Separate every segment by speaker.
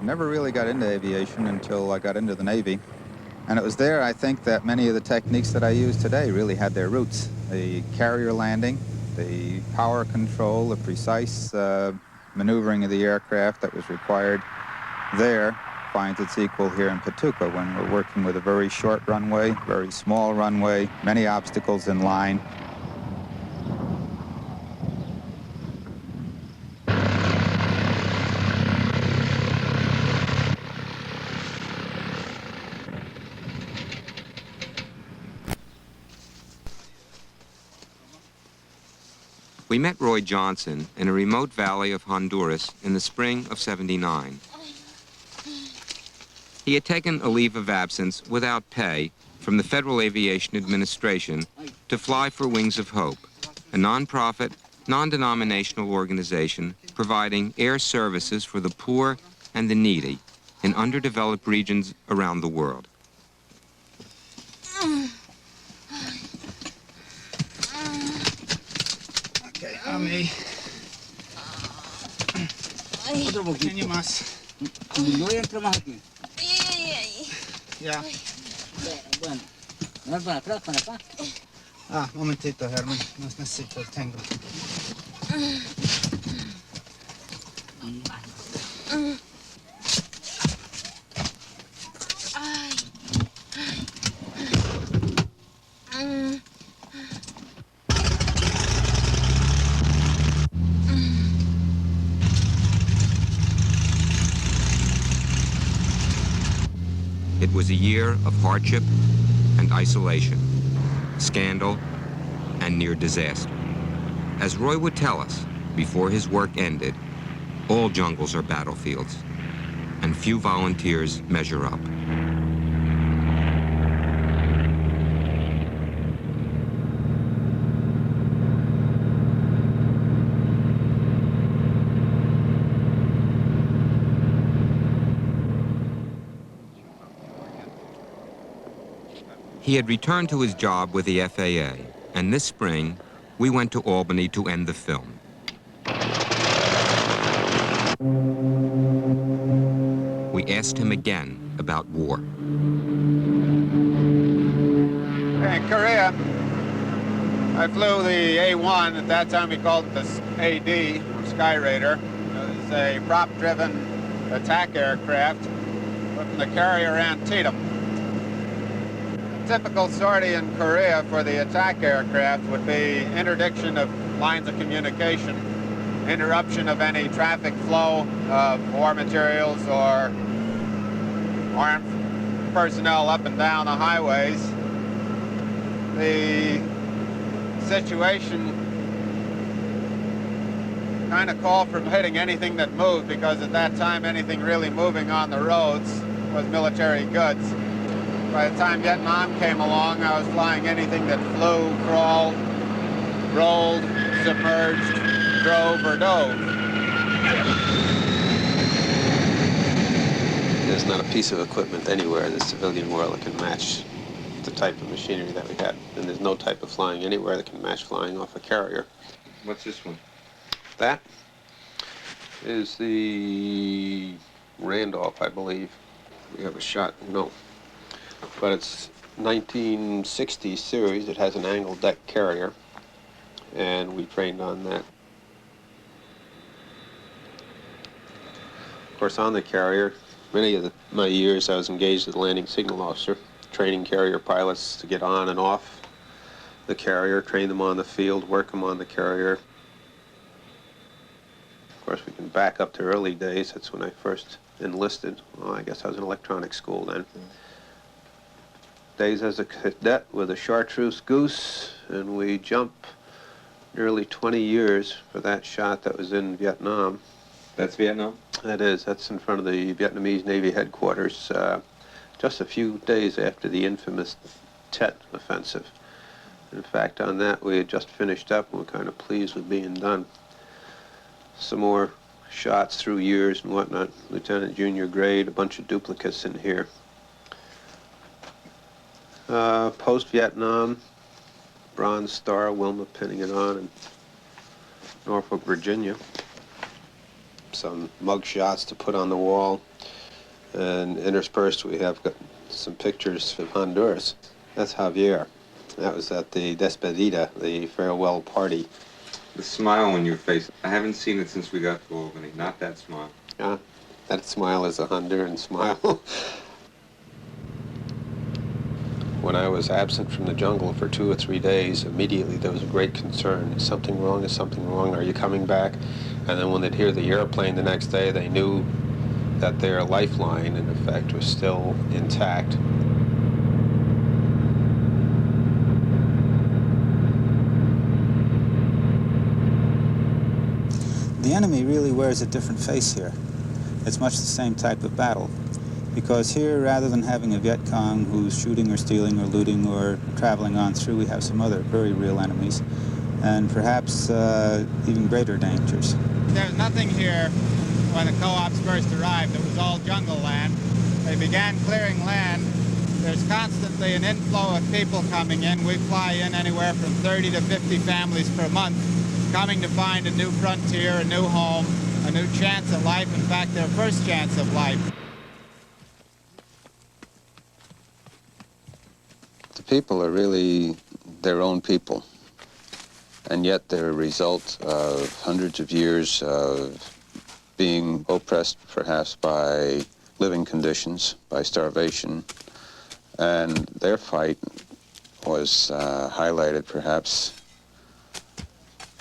Speaker 1: Never really got into aviation until I got into the Navy. And it was there, I think, that many of the techniques that I use today really had their roots. The carrier landing, the power control, the precise maneuvering of the aircraft that was required there finds its equal here in Patuca when we're working with a very short runway, very small runway, many obstacles in line.
Speaker 2: We met Roy Johnsen in a remote valley of Honduras in the spring of '79. He had taken a leave of absence without pay from the Federal Aviation Administration to fly for Wings of Hope, a nonprofit, non-denominational organization providing air services for the poor and the needy in underdeveloped regions around the world.
Speaker 3: Okay, Ami. Otro poquito más. No voy a entrar más aquí. Ya. Bueno. ¿No para atrás, para acá? Ah, momentito, Herman. No necesito, tengo.
Speaker 2: It was a year of hardship and isolation, scandal and near disaster. As Roy would tell us, before his work ended, all jungles are battlefields, and few volunteers measure up. He had returned to his job with the FAA, and this spring, we went to Albany to end the film. We asked him again about war.
Speaker 1: In Korea, I flew the A-1. At that time, we called it the AD, Sky Raider. It was a prop-driven attack aircraft from the carrier Antietam. Typical sortie in Korea for the attack aircraft would be interdiction of lines of communication, interruption of any traffic flow of war materials or armed personnel up and down the highways. The situation kind of called for hitting anything that moved, because at that time anything really moving on the roads was military goods. By the time Vietnam came along, I was flying anything that flew, crawled, rolled, submerged, drove, or dove.
Speaker 4: There's not a piece of equipment anywhere in the civilian world that can match the type of machinery that we had. And there's no type of flying anywhere that can match flying off a carrier.
Speaker 2: What's this one?
Speaker 4: That is the Randolph, I believe. We have a shot, no. But it's 1960 series. It has an angled deck carrier, and we trained on that. Of course, on the carrier, many of my years I was engaged as a landing signal officer, training carrier pilots to get on and off the carrier, train them on the field, work them on the carrier. Of course, we can back up to early days. That's when I first enlisted. Well, I guess I was in electronic school then. Days as a cadet with a chartreuse goose, and we jump nearly 20 years for that shot that was in Vietnam.
Speaker 2: That's Vietnam?
Speaker 4: That is. That's in front of the Vietnamese Navy headquarters, just a few days after the infamous Tet offensive. In fact, on that, we had just finished up and we're kind of pleased with being done. Some more shots through years and whatnot. Lieutenant junior grade, a bunch of duplicates in here. Post-Vietnam, Bronze Star, Wilma pinning it on in Norfolk, Virginia. some mug shots to put on the wall. And interspersed we have got some pictures from Honduras. That's Javier. That was at the despedida, the farewell party.
Speaker 2: The smile on your face, I haven't seen it since we got to Albany. Not that smile.
Speaker 4: Yeah, that smile is a Honduran smile. When I was absent from the jungle for 2 or 3 days, immediately there was a great concern. Is something wrong? Is something wrong? Are you coming back? And then when they'd hear the airplane the next day, they knew that their lifeline, in effect, was still intact.
Speaker 1: The enemy really wears a different face here. It's much the same type of battle. Because here, rather than having a Viet Cong who's shooting or stealing or looting or traveling on through, we have some other very real enemies, and perhaps even greater dangers.
Speaker 5: There's nothing here when the co-ops first arrived. It was all jungle land. They began clearing land. There's constantly an inflow of people coming in. We fly in anywhere from 30 to 50 families per month, coming to find a new frontier, a new home, a new chance at life, in fact, their first chance of life.
Speaker 4: The people are really their own people, and yet they're a result of hundreds of years of being oppressed perhaps by living conditions, by starvation, and their fight was highlighted perhaps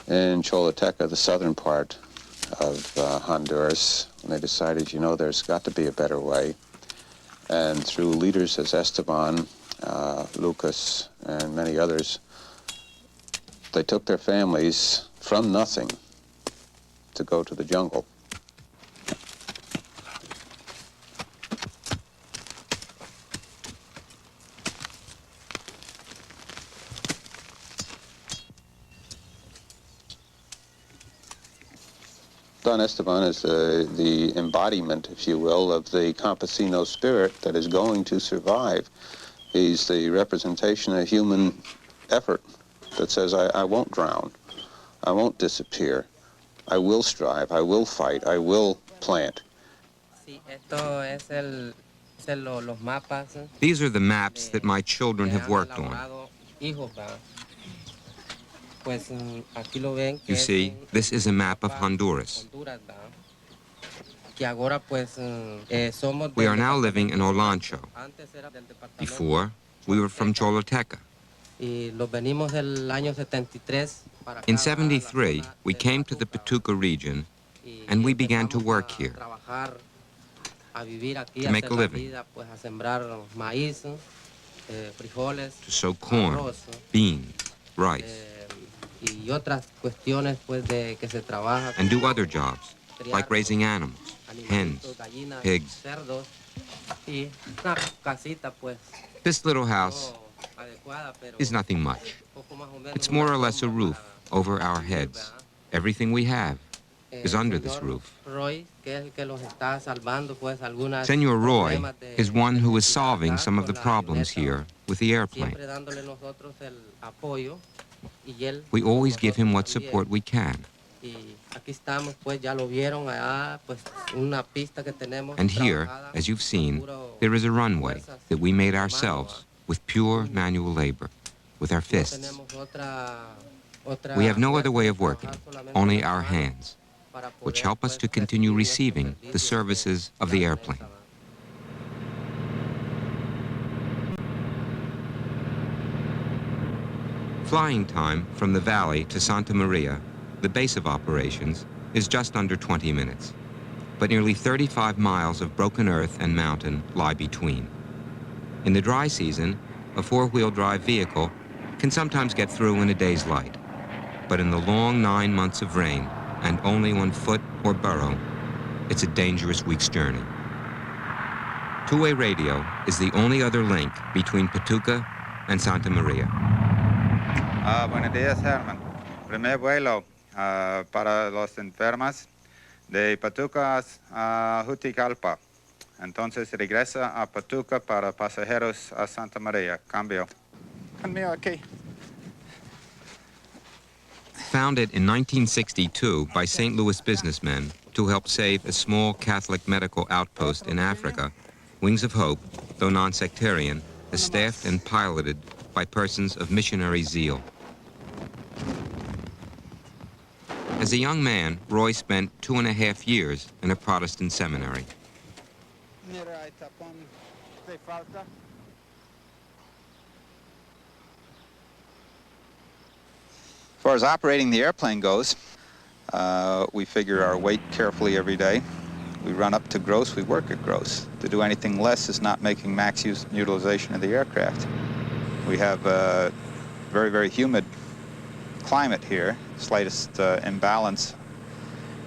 Speaker 4: in Choluteca, the southern part of Honduras, when they decided, you know, there's got to be a better way. And through leaders as Esteban, Lucas, and many others, they took their families from nothing to go to the jungle. Don Esteban is the embodiment, if you will, of the campesino spirit that is going to survive. He's the representation of human effort that says, I won't drown, I won't disappear, I will strive, I will fight, I will plant.
Speaker 2: These are the maps that my children have worked on. You see, this is a map of Honduras. We are now living in Olancho. Before, we were from Choluteca. In '73, we came to the Patuca region, and we began to work here, to make a living, to sow corn, beans, rice, and do other jobs, like raising animals, hens, pigs. This little house is nothing much. It's more or less a roof over our heads. Everything we have is under this roof. Senor Roy is one who is solving some of the problems here with the airplane. We always give him what support we can. And here, as you've seen, there is a runway that we made ourselves with pure manual labor, with our fists. We have no other way of working, only our hands, which help us to continue receiving the services of the airplane. Flying time from the valley to Santa Maria, the base of operations, is just under 20 minutes. But nearly 35 miles of broken earth and mountain lie between. In the dry season, a four-wheel drive vehicle can sometimes get through in a day's light. But in the long 9 months of rain, and only on foot or burro, it's a dangerous week's journey. Two-way radio is the only other link between Patuca and Santa Maria.
Speaker 1: Buenos días, Herman. Primer vuelo para los enfermos de Patuca a Juticalpa. Entonces regresa a Patuca para pasajeros a Santa Maria. Cambio.
Speaker 5: Conmigo aquí.
Speaker 2: Founded in 1962 by St. Louis businessmen to to help save a small Catholic medical outpost in Africa, Wings of Hope, though non-sectarian, is staffed and piloted by persons of missionary zeal. As a young man, Roy spent 2.5 years in a Protestant seminary.
Speaker 1: As far as operating the airplane goes, we figure our weight carefully every day. We run up to gross, we work at gross. To do anything less is not making max utilization of the aircraft. We have a very, very humid climate here. Slightest imbalance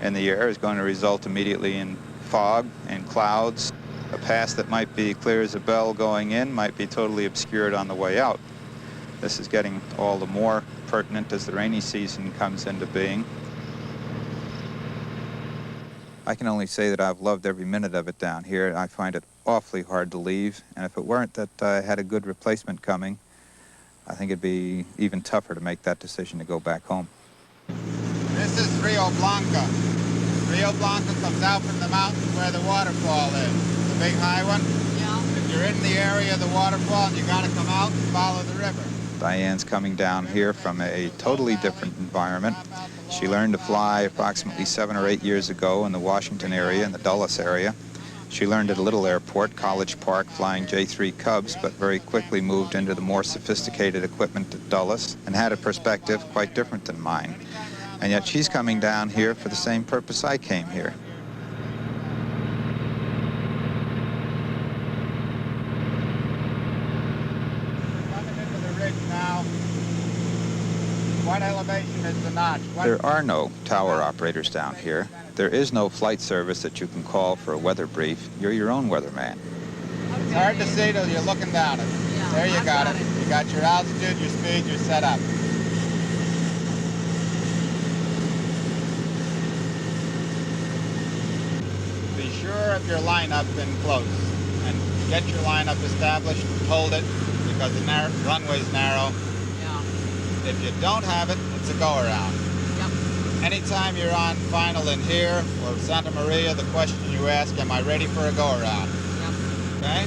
Speaker 1: in the air is going to result immediately in fog and clouds. A pass that might be clear as a bell going in might be totally obscured on the way out. This is getting all the more pertinent as the rainy season comes into being. I can only say that I've loved every minute of it down here. I find it awfully hard to leave, and if it weren't that I had a good replacement coming, I think it'd be even tougher to make that decision to go back home.
Speaker 5: This is Rio Blanco. Rio Blanco comes out from the mountain where the waterfall is. The big high one. Yeah. If you're in the area of the waterfall, you got to come out and follow the river.
Speaker 1: Diane's coming down here from a totally different environment. She learned to fly approximately 7 or 8 years ago in the Washington area, in the Dulles area. She learned at a little airport, College Park, flying J-3 Cubs, but very quickly moved into the more sophisticated equipment at Dulles and had a perspective quite different than mine. And yet she's coming down here for the same purpose I came here.
Speaker 5: Coming into the ridge now. What elevation is the notch?
Speaker 1: There are no tower operators down here. There is no flight service that you can call for a weather brief. You're your own weatherman.
Speaker 5: It's hard to see till you're looking down it.
Speaker 6: Yeah,
Speaker 5: there you got it. You got your altitude, your speed, your setup. Be sure of your lineup in close and get your lineup established. Hold it because the runway's narrow.
Speaker 6: Yeah.
Speaker 5: If you don't have it, it's a go-around.
Speaker 6: Yep.
Speaker 5: Anytime you're on final in here or Santa Maria, the question you ask, am I ready for a go-around?
Speaker 6: Yep.
Speaker 5: Okay?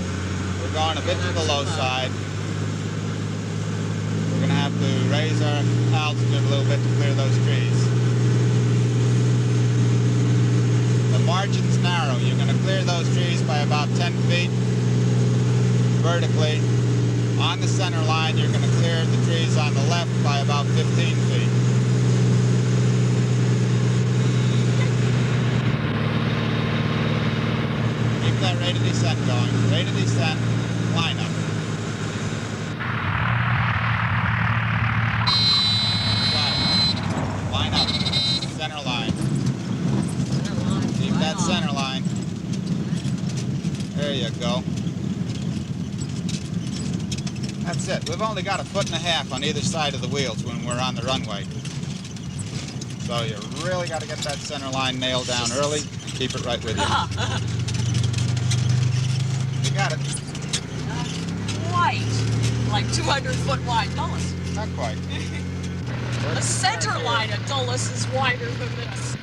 Speaker 5: We're going a bit to the low side. We're going to have to raise our altitude a little bit to clear those trees. The margin's narrow. You're going to clear those trees by about 10 feet vertically. On the center line, you're going to clear the trees on the left by about 15 feet. Keep that rate of descent going. Rate of descent, line up. Got it. Line up. Center line. Keep that center line. There you go. That's it. We've only got 1.5 feet on either side of the wheels when we're on the runway. So you really got to get that center line nailed down early and keep it right with you. You got it.
Speaker 6: Wide. Like 200-foot wide Dulles.
Speaker 5: Not quite.
Speaker 6: The center line at Dulles is wider than this.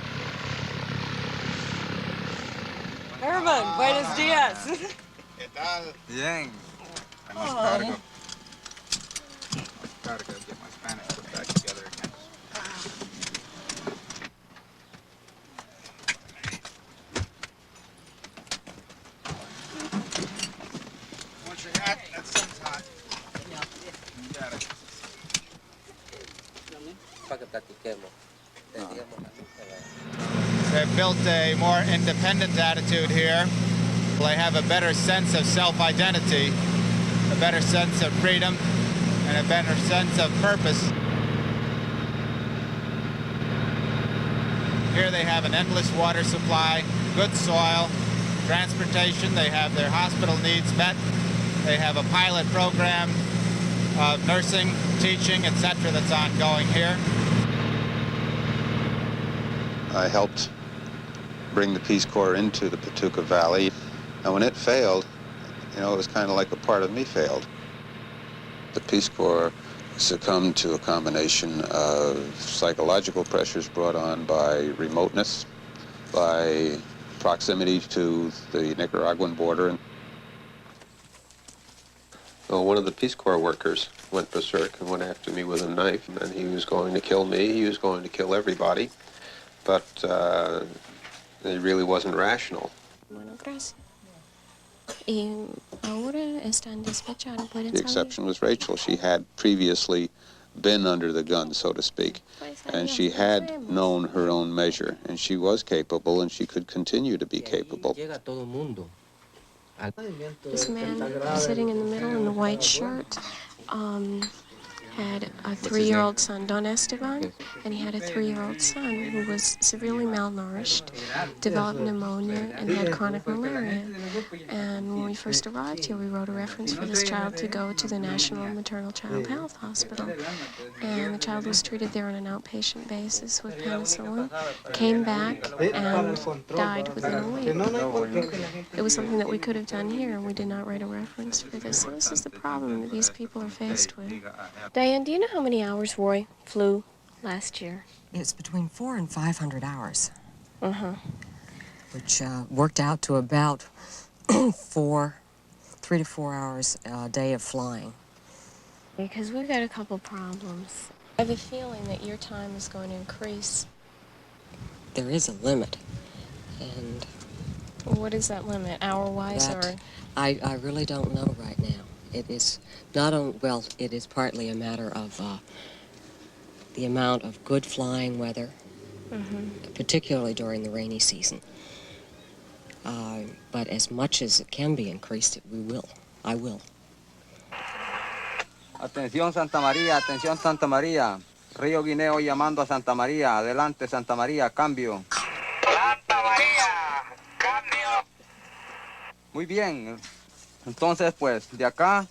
Speaker 6: Herman, buenos dias.
Speaker 5: ¿Qué tal?
Speaker 1: Bien. I must gotta go get my Spanish put back together again.
Speaker 5: Once you're hot, that sun's hot. You got it. They've built a more independent attitude here. They have a better sense of self-identity, a better sense of freedom, and a better sense of purpose. Here they have an endless water supply, good soil, transportation. They have their hospital needs met. They have a pilot program of nursing, teaching, etc. that's ongoing here.
Speaker 1: I helped bring the Peace Corps into the Patuca Valley, and when it failed, you know, it was kind of like a part of me failed. The Peace Corps succumbed to a combination of psychological pressures brought on by remoteness
Speaker 7: by proximity to the Nicaraguan border.
Speaker 4: Well, one of the Peace Corps workers went berserk and went after me with a knife, and he was going to kill me. He was going to kill everybody, but it really wasn't rational.
Speaker 8: Bueno, gracias. Y ahora están despechados, pueden
Speaker 7: The
Speaker 8: salir.
Speaker 7: exception was Rachel. She had previously been under the gun, so to speak, and she had known her own measure, and she was capable, and she could continue to be capable.
Speaker 8: This man sitting in the middle in the white shirt had a 3-year-old son, Don Esteban, and he had a 3-year-old son who was severely malnourished, developed pneumonia, and had chronic malaria. And when we first arrived here, we wrote a reference for this child to go to the National Maternal Child Health Hospital. And the child was treated there on an outpatient basis with penicillin, came back, and died within a week. It was something that we could have done here, and we did not write a reference for this. So this is the problem that these people are faced with. Diane, do you know how many hours Roy flew last year?
Speaker 9: It's between 400 and 500 hours,
Speaker 8: Uh-huh.
Speaker 9: which worked out to about 3 to 4 hours a day of flying.
Speaker 8: Because we've got a couple problems. I have a feeling that your time is going to increase.
Speaker 9: There is a limit, and
Speaker 8: What is that limit, hour-wise,
Speaker 9: that
Speaker 8: or?
Speaker 9: I really don't know right now. It is not on, well, it is partly a matter of the amount of good flying weather, particularly during the rainy season. But as much as it can be increased, I will.
Speaker 10: Atención Santa María, Río Guineo llamando a Santa María, adelante Santa María, cambio. Santa María, cambio. Muy bien, entonces pues de acá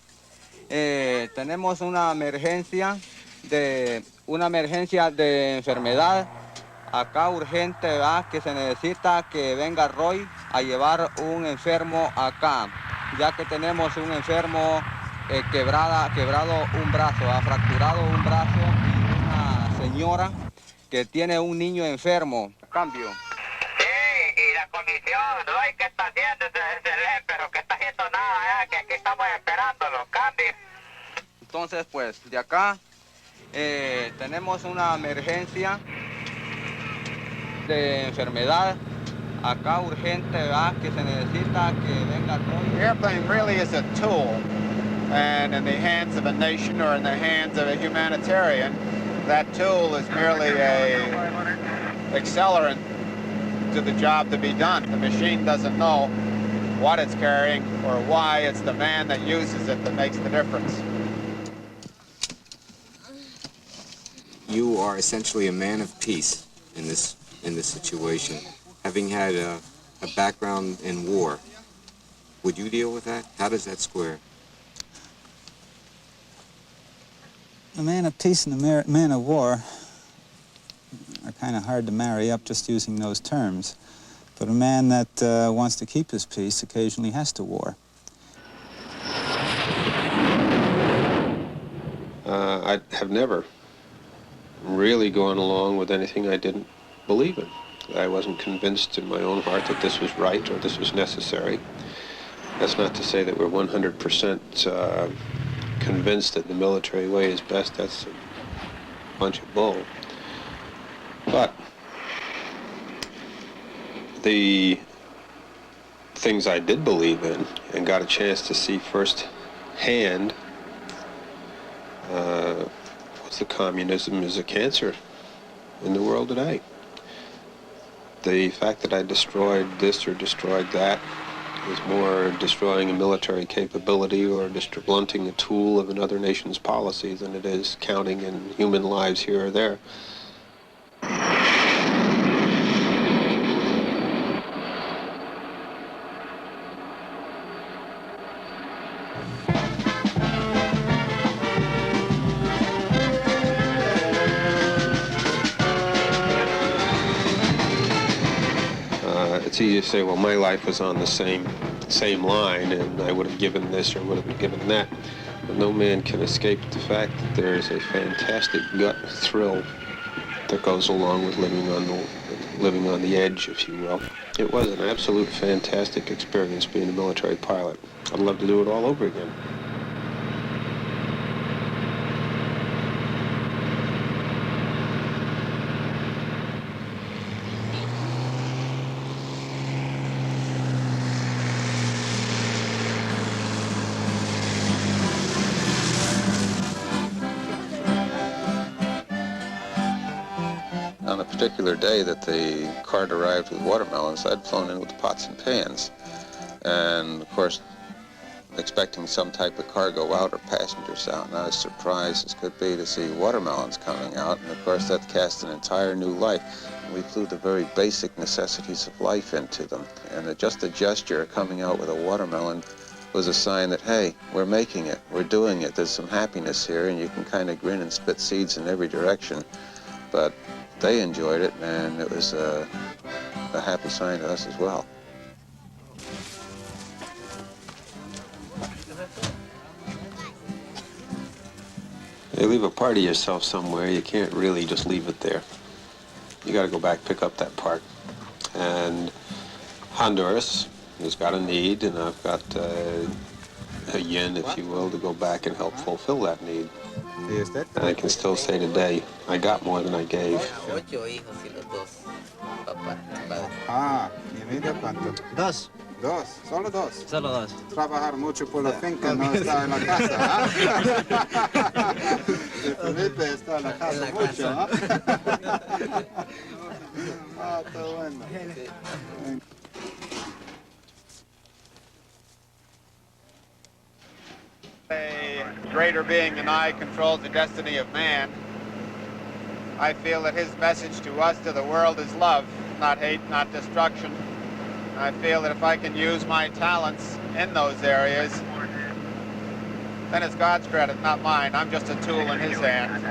Speaker 10: tenemos una emergencia de enfermedad acá urgente, ¿verdad? Que se necesita que venga Roy a llevar un enfermo acá, ya que tenemos un enfermo quebrado un brazo, ha fracturado un brazo, y una señora que tiene un niño enfermo. Cambio.
Speaker 11: Sí, y la comisión, Roy, ¿qué está haciendo? Pero que está haciendo nada, que aquí estamos esperándolo. Cambio.
Speaker 10: Entonces, pues, de acá tenemos una emergencia de enfermedad acá urgente, ¿verdad? Que se necesita que venga Roy.
Speaker 5: The airplane really is a tool, and in the hands of a nation or in the hands of a humanitarian, that tool is merely a accelerant to the job to be done. The machine doesn't know what it's carrying or why. It's the man that uses it that makes the difference.
Speaker 2: You are essentially a man of peace in this situation, having had a background in war. Would you deal with that? How does that square?
Speaker 1: A man of peace and a man of war are kind of hard to marry up just using those terms. But a man that wants to keep his peace occasionally has to war.
Speaker 4: I have never really gone along with anything I didn't believe in. I wasn't convinced in my own heart that this was right or this was necessary. That's not to say that we're 100% convinced that the military way is best. That's a bunch of bull. But the things I did believe in and got a chance to see firsthand was the communism is a cancer in the world today. The fact that I destroyed this or destroyed that is more destroying a military capability or blunting a tool of another nation's policy than it is counting in human lives here or there. It's easy to say, well, my life was on the same line, and I would have given this or would have given that. But no man can escape the fact that there is a fantastic gut thrill that goes along with living on the living on the edge, if you will. It was an absolute fantastic experience being a military pilot. I'd love to do it all over again.
Speaker 7: On a particular day that the cart arrived with watermelons, I'd flown in with pots and pans. And, of course, expecting some type of cargo out or passengers out, and I was surprised as could be to see watermelons coming out, and of course that cast an entire new light. And we flew the very basic necessities of life into them, and just a gesture coming out with a watermelon was a sign that, hey, we're making it, we're doing it, there's some happiness here, and you can kind of grin and spit seeds in every direction. But they enjoyed it, and it was a happy sign to us as well.
Speaker 4: You leave a part of yourself somewhere, you can't really just leave it there. You got to go back, pick up that part. And Honduras has got a need, and I've got a yen, if you will, to go back and help fulfill that need. And I can still say today, I got more than I gave.
Speaker 5: Ah, ¿y medio cuánto?
Speaker 3: Dos.
Speaker 5: Dos, solo dos.
Speaker 3: Solo dos.
Speaker 5: Trabajar mucho por la finca, no estar en la casa, ¿ah? Felipe está en la casa mucho, ¿ah? Ah, está bueno. A greater being than I controls the destiny of man. I feel that his message to us, to the world, is love, not hate, not destruction. I feel that if I can use my talents in those areas, then it's God's credit, not mine. I'm just a tool in his hands.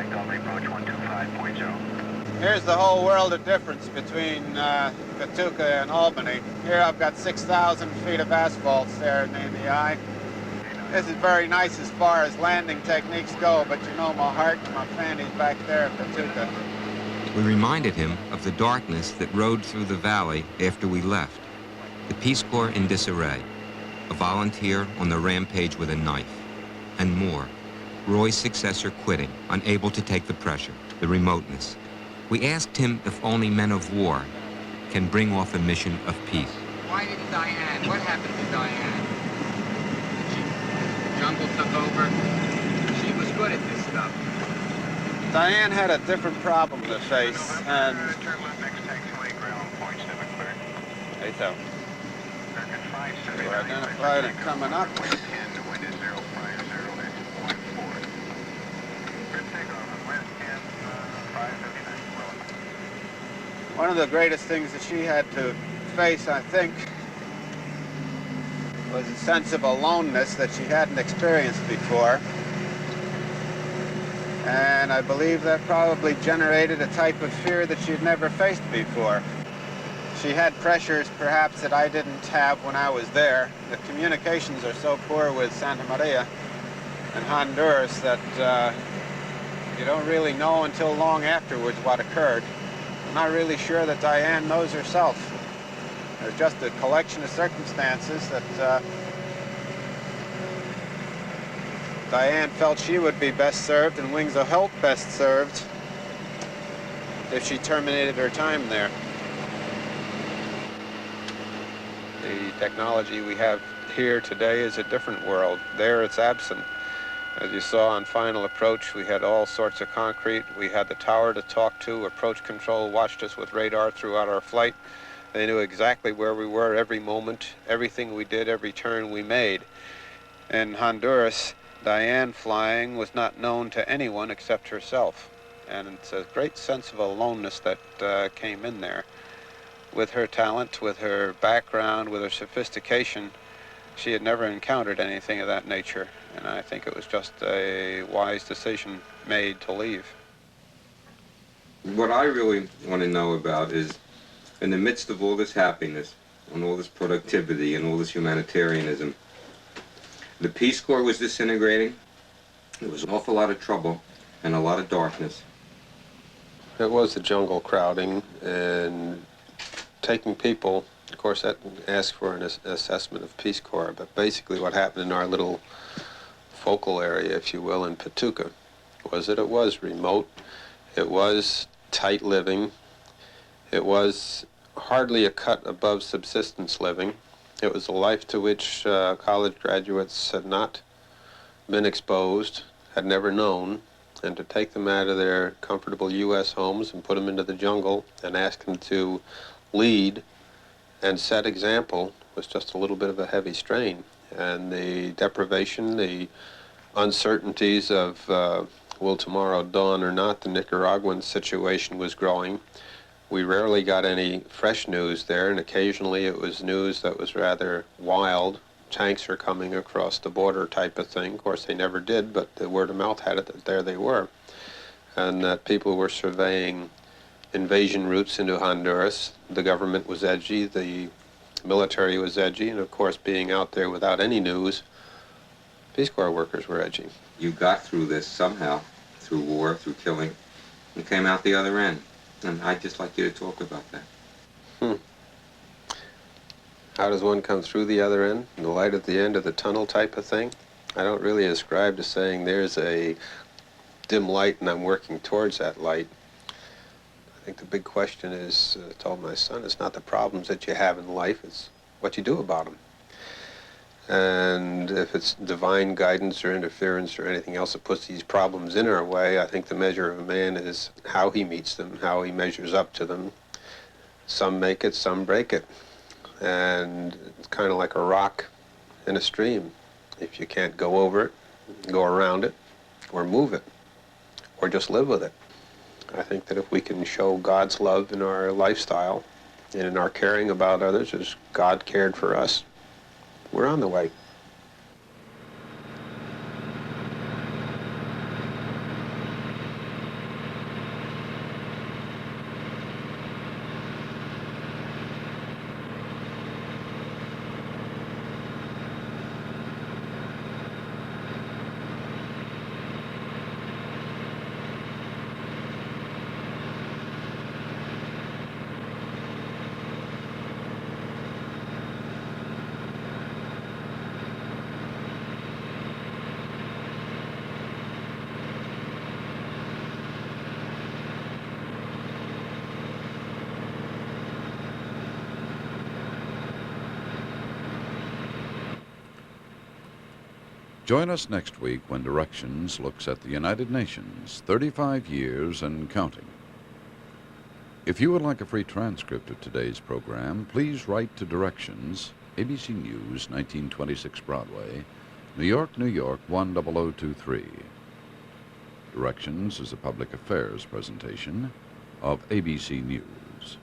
Speaker 5: Here's the whole world of difference between Katuka and Albany. Here I've got 6,000 feet of asphalt staring me in the eye. This is very nice as far as landing techniques go, but you know my heart and my fanny's back there at Katuka.
Speaker 2: We reminded him of the darkness that rode through the valley after we left. The Peace Corps in disarray, a volunteer on the rampage with a knife, and more. Roy's successor quitting, unable to take the pressure, the remoteness. We asked him if only men of war can bring off a mission of peace.
Speaker 12: Why didn't Diane? What happened to Diane? The jungle took over. She was good at this stuff.
Speaker 5: Diane had a different problem to face, and... Hey, so. We're identified and coming up. One of the greatest things that she had to face, I think, was a sense of aloneness that she hadn't experienced before. And I believe that probably generated a type of fear that she'd never faced before. She had pressures, perhaps, that I didn't have when I was there. The communications are so poor with Santa Maria and Honduras that you don't really know until long afterwards what occurred. I'm not really sure that Diane knows herself. There's just a collection of circumstances that Diane felt she would be best served and Wings of Hope best served if she terminated her time there. The technology we have here today is a different world. There it's absent. As you saw on final approach, we had all sorts of concrete. We had the tower to talk to. Approach control watched us with radar throughout our flight. They knew exactly where we were every moment, everything we did, every turn we made. In Honduras, Diane flying was not known to anyone except herself. And it's a great sense of aloneness that came in there. With her talent, with her background, with her sophistication, she had never encountered anything of that nature. And I think it was just a wise decision made to leave.
Speaker 2: What I really want to know about is, in the midst of all this happiness, and all this productivity, and all this humanitarianism, the Peace Corps was disintegrating. There was an awful lot of trouble and a lot of darkness.
Speaker 4: It was the jungle crowding, and taking people, of course that asks for an assessment of Peace Corps, but basically what happened in our little focal area, if you will, in Patuca, was that it was remote, it was tight living, it was hardly a cut above subsistence living. It was a life to which college graduates had not been exposed, had never known, and to take them out of their comfortable U.S. homes and put them into the jungle and ask them to lead and set example was just a little bit of a heavy strain. And the deprivation, the uncertainties of will tomorrow dawn or not, the Nicaraguan situation was growing. We rarely got any fresh news there, and occasionally it was news that was rather wild. Tanks are coming across the border type of thing. Of course, they never did, but the word of mouth had it that there they were. And that people were surveying invasion routes into Honduras. The government was edgy, the military was edgy, and of course, being out there without any news, Peace Corps workers were edgy.
Speaker 2: You got through this somehow, through war, through killing, and came out the other end. And I'd just like you to talk about that.
Speaker 4: How does one come through the other end? The light at the end of the tunnel type of thing? I don't really ascribe to saying there's a dim light and I'm working towards that light. I think the big question is, I told my son, it's not the problems that you have in life, it's what you do about them. And if it's divine guidance or interference or anything else that puts these problems in our way, I think the measure of a man is how he meets them, how he measures up to them. Some make it, some break it. And it's kind of like a rock in a stream. If you can't go over it, go around it, or move it, or just live with it. I think that if we can show God's love in our lifestyle and in our caring about others as God cared for us, we're on the way.
Speaker 13: Join us next week when Directions looks at the United Nations, 35 years and counting. If you would like a free transcript of today's program, please write to Directions, ABC News, 1926 Broadway, New York, New York, 10023. Directions is a public affairs presentation of ABC News.